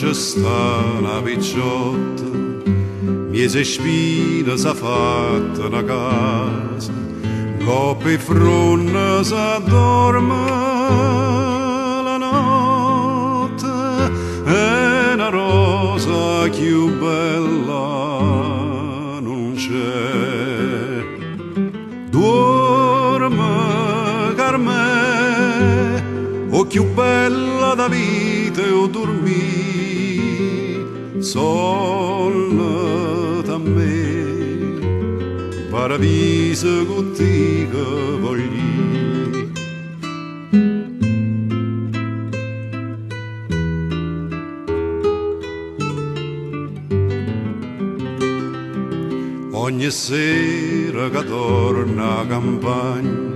c'è sta una picciotta, miese spina s'ha fatta una casa, coppa e fronna s'addorme la notte, e una rosa più bella non c'è. Dorme, Carmè, o più bella da vita o dormì, sono da me, paradiso con te che voglio. Ogni sera che torna a campagna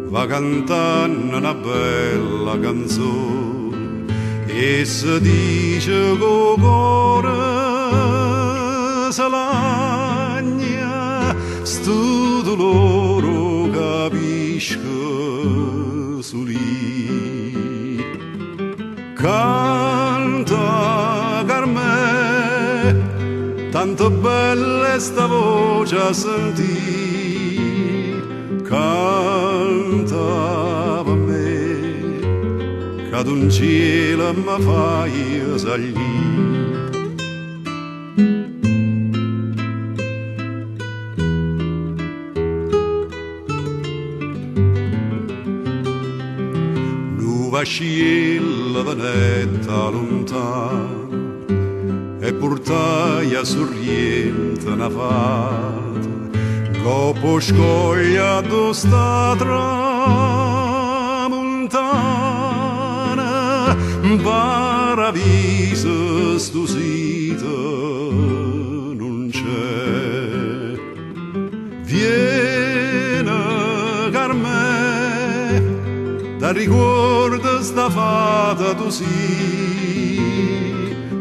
va cantando una bella canzone e si dice col cuore se lagna, sto dolore capisco su lì. Canta, Carmè, tanto bella sta voce a sentì, canta per me, che ad un cielo mi fai salire. Vasciella venetta lontana e portaia sorriente una fata, dopo scoglia do sta tramontana, paradiso sto sito non c'è. Viene, Carmè, da ricordo sta fata tu sì,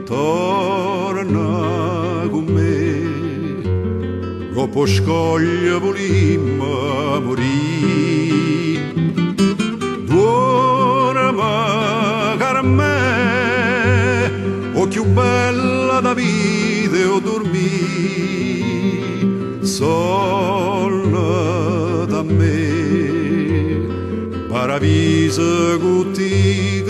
torna con me, dopo scoglia volimmo morì. Dorma, Carmè, o più bella da vita o dormì, sono da me, paradiso con te